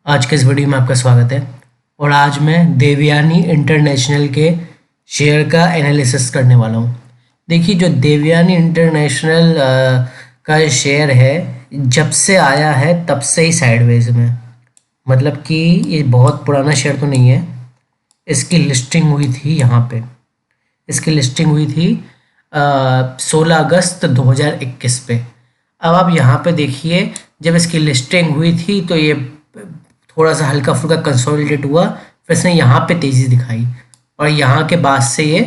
आज के इस वीडियो में आपका स्वागत है। और आज मैं देवयानी इंटरनेशनल के शेयर का एनालिसिस करने वाला हूँ। देखिए, जो देवयानी इंटरनेशनल का शेयर है, जब से आया है तब से ही साइडवेज में, मतलब कि ये बहुत पुराना शेयर तो नहीं है। इसकी लिस्टिंग हुई थी यहाँ पे, इसकी लिस्टिंग हुई थी 16 अगस्त 2021 पे। अब आप यहाँ पे देखिए, जब इसकी लिस्टिंग हुई थी तो ये थोड़ा सा हल्का फुल्का कंसोलिडेट हुआ, फिर इसने यहाँ पे तेज़ी दिखाई और यहाँ के बाद से ये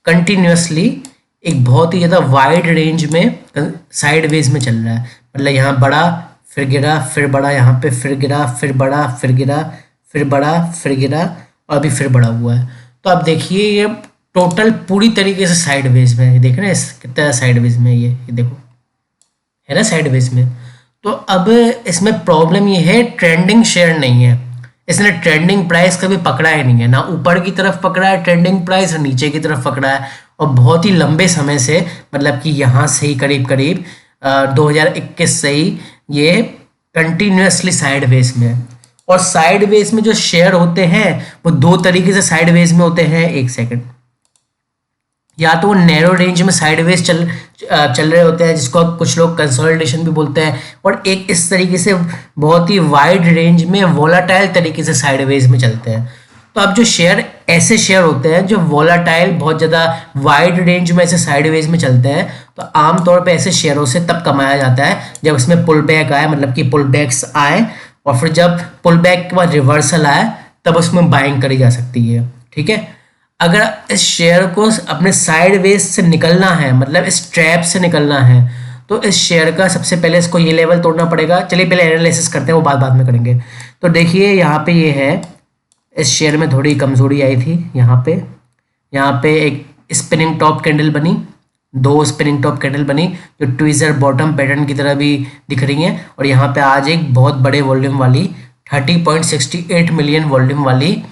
कंटिन्यूसली एक बहुत ही ज़्यादा वाइड रेंज में साइडवेज में चल रहा है। मतलब यहाँ बड़ा, फिर गिरा, फिर बड़ा, यहाँ पे फिर गिरा, फिर बड़ा, फिर गिरा, फिर बड़ा, फिर गिरा और अभी फिर बड़ा हुआ है। तो आप देखिए, ये टोटल पूरी तरीके से साइडवेज में है। देख रहे हैं कितना साइडवेज में ये देखो, है ना साइडवेज में। तो अब इसमें प्रॉब्लम ये है, ट्रेंडिंग शेयर नहीं है। इसने ट्रेंडिंग प्राइस कभी पकड़ा ही नहीं है, ना ऊपर की तरफ पकड़ा है ट्रेंडिंग प्राइस, और नीचे की तरफ पकड़ा है। और बहुत ही लंबे समय से, मतलब कि यहाँ से ही करीब करीब 2021 से ही ये कंटिन्यूसली साइडवेज में है। और साइडवेज में जो शेयर होते हैं वो दो तरीके से साइडवेज में होते हैं। एक सेकंड, या तो वो नैरो रेंज में साइडवेज चल रहे होते हैं, जिसको कुछ लोग कंसोलिडेशन भी बोलते हैं, और एक इस तरीके से बहुत ही वाइड रेंज में वोलाटाइल तरीके से साइडवेज में चलते हैं। तो अब जो शेयर, ऐसे शेयर होते हैं जो वोलाटाइल, बहुत ज़्यादा वाइड रेंज में ऐसे साइडवेज में चलते हैं, तो आमतौर पे ऐसे शेयरों से तब कमाया जाता है जब इसमें पुल बैक आए, मतलब कि पुल बैक्स आए, और फिर जब पुल बैक के बाद रिवर्सल आए तब उसमें बाइंग करी जा सकती है। ठीक है, अगर इस शेयर को अपने साइडवेज से निकलना है, मतलब इस ट्रैप से निकलना है, तो इस शेयर का सबसे पहले इसको ये लेवल तोड़ना पड़ेगा। चलिए पहले एनालिसिस करते हैं, वो बाद में करेंगे। तो देखिए, यहाँ पे ये है, इस शेयर में थोड़ी कमजोरी आई थी। यहाँ पे एक स्पिनिंग टॉप कैंडल बनी, दो स्पिनिंग टॉप कैंडल बनी जो ट्विज़र बॉटम पैटर्न की तरह भी दिख रही हैं। और यहाँ पे आज एक बहुत बड़े वॉल्यूम वाली 30.68 मिलियन वॉल्यूम वाली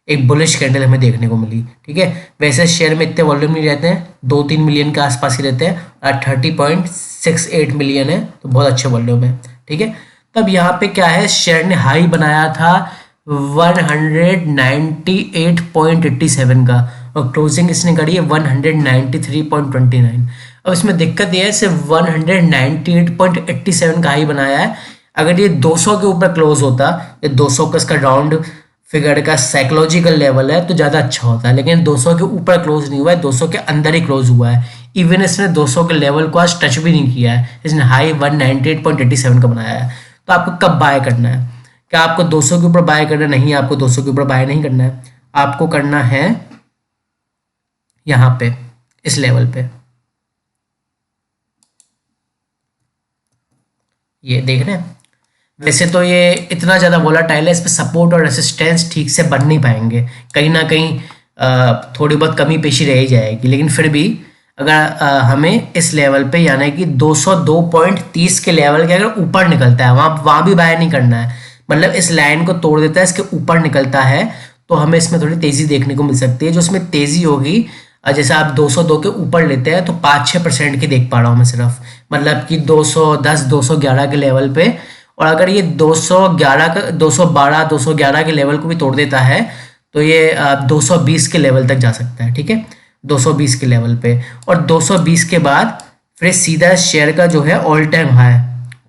एक बुलिश कैंडल हमें देखने को मिली। ठीक है, वैसे शेयर में इतने वॉल्यूम नहीं रहते हैं, 2-3 मिलियन के आसपास ही रहते हैं, और 30.68 मिलियन है, तो बहुत अच्छे वॉल्यूम है। ठीक है, तब यहाँ पे क्या है, शेयर ने हाई बनाया था 198.87 का, और क्लोजिंग इसने करी है 193.29। अब इसमें दिक्कत यह है, सिर्फ 198.87 का हाई बनाया है। अगर ये 200 के ऊपर क्लोज होता, ये 200 का इसका राउंड फिगर का साइकोलॉजिकल लेवल है, तो ज़्यादा अच्छा होता है। लेकिन 200 के ऊपर क्लोज नहीं हुआ है, 200 के अंदर ही क्लोज हुआ है। इवन इसने 200 के लेवल को आज टच भी नहीं किया है, इसने हाई 198.87 का बनाया है। तो आपको कब बाय करना है? क्या आपको 200 के ऊपर बाय करना? नहीं, आपको 200 के ऊपर बाय नहीं करना है, आपको करना है यहाँ पे, इस लेवल पे। ये देख रहे हैं, वैसे तो ये इतना ज़्यादा वोलाटाइल है, इस पर सपोर्ट और रेसिस्टेंस ठीक से बन नहीं पाएंगे, कहीं ना कहीं थोड़ी बहुत कमी पेशी रह ही जाएगी। लेकिन फिर भी अगर हमें इस लेवल पे, यानी कि 202.30 के लेवल के अगर ऊपर निकलता है, वहाँ भी बाय नहीं करना है। मतलब इस लाइन को तोड़ देता है, इसके ऊपर निकलता है, तो हमें इसमें थोड़ी तेज़ी देखने को मिल सकती है। जो इसमें तेज़ी होगी, जैसे आप 202 के ऊपर लेते हैं तो 5-6% की देख पा रहा हूँ मैं सिर्फ, मतलब कि 210, 211 के लेवल पे। और अगर ये 211 का, 212, 211 के लेवल को भी तोड़ देता है, तो ये 220 के लेवल तक जा सकता है। ठीक है, 220 के लेवल पे, और 220 के बाद फिर सीधा शेयर का जो है ऑल टाइम हाई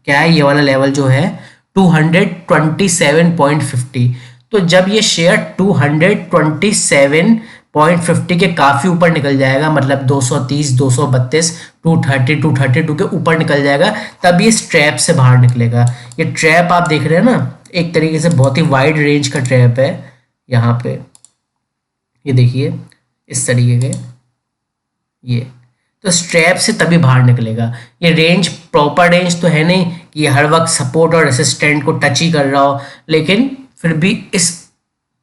क्या है, ये वाला लेवल जो है 227.50। तो जब ये शेयर 227.50 के काफ़ी ऊपर निकल जाएगा, मतलब 230, 232, 230, 232 के ऊपर निकल जाएगा, तब ये इस ट्रैप से बाहर निकलेगा। ये ट्रैप आप देख रहे हैं ना, एक तरीके से बहुत ही वाइड रेंज का ट्रैप है। यहाँ पे ये देखिए, इस तरीके के, ये तो स्ट्रैप से तभी बाहर निकलेगा। ये रेंज प्रॉपर रेंज तो है नहीं कि हर वक्त सपोर्ट और रेसिस्टेंट को टच ही कर रहा हो, लेकिन फिर भी इस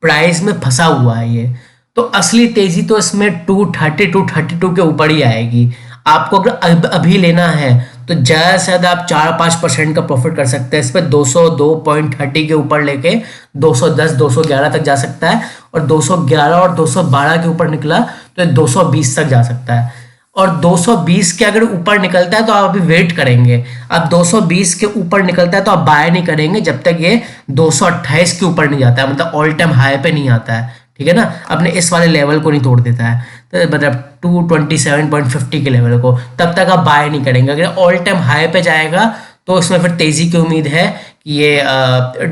प्राइस में फंसा हुआ है ये। तो असली तेजी तो इसमें 232 के ऊपर ही आएगी। आपको अगर अभी लेना है तो ज़्यादा से ज़्यादा आप 4-5% का प्रॉफिट कर सकते हैं इस पर। 202.30 के ऊपर लेके 210, 211 तक जा सकता है, और 211 और 212 के ऊपर निकला तो 220 तक जा सकता है। और 220 के अगर ऊपर निकलता है तो आप अभी वेट करेंगे। अब 220 के ऊपर निकलता है तो आप बाय नहीं करेंगे जब तक ये 228 के ऊपर नहीं जाता है, मतलब ऑल टाइम हाई पे नहीं आता है, ठीक है ना, अपने इस वाले लेवल को नहीं तोड़ देता है, तो मतलब 227.50 के लेवल को, तब तक आप बाय नहीं करेंगे। अगर ऑल टाइम हाई पे जाएगा तो इसमें फिर तेजी की उम्मीद है कि ये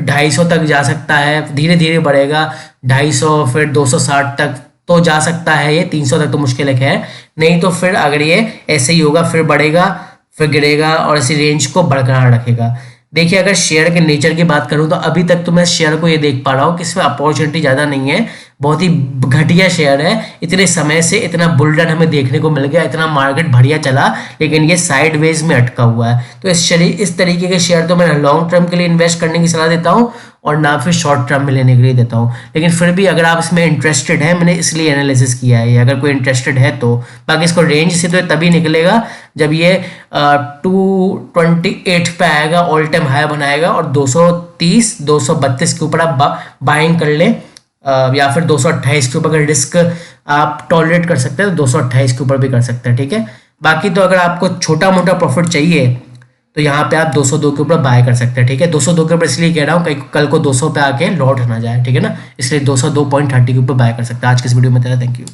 250 तक जा सकता है, धीरे धीरे बढ़ेगा 250, फिर 260 तक तो जा सकता है, ये 300 तक तो मुश्किल है। नहीं तो फिर अगर ये ऐसे ही होगा फिर बढ़ेगा फिर गिरेगा और इसी रेंज को बरकरार रखेगा। देखिए अगर शेयर के नेचर की बात करूं तो अभी तक तो मैं शेयर को ये देख पा रहा हूँ कि इसमें अपॉर्चुनिटी ज़्यादा नहीं है, बहुत ही घटिया शेयर है। इतने समय से इतना बुलरन हमें देखने को मिल गया, इतना मार्केट बढ़िया चला, लेकिन ये साइडवेज में अटका हुआ है। तो इस तरीके के शेयर तो मैं लॉन्ग टर्म के लिए इन्वेस्ट करने की सलाह देता हूँ और ना फिर शॉर्ट टर्म में लेने के लिए देता हूँ। लेकिन फिर भी अगर आप इसमें इंटरेस्टेड है, मैंने इसलिए एनालिसिस किया है, अगर कोई इंटरेस्टेड है तो। बाकी इसको रेंज से तो तभी निकलेगा जब ये 228 पे आएगा, ऑल टाइम हाई बनाएगा और 230 232 के ऊपर आप बाइंग कर लें, या फिर 228 के ऊपर अगर रिस्क आप टॉलरेट कर सकते हैं तो 228 के ऊपर भी कर सकते हैं, ठीक है। बाकी तो अगर आपको छोटा मोटा प्रॉफिट चाहिए तो यहाँ पे आप 202 के ऊपर बाय कर सकते हैं, ठीक है। 202 के ऊपर इसलिए कह रहा हूँ कल को 200 पे आके लौट ना जाए, ठीक है ना, इसलिए 202.30 के ऊपर बाय कर सकते हैं। आज की इस वीडियो में तेरा थैंक यू।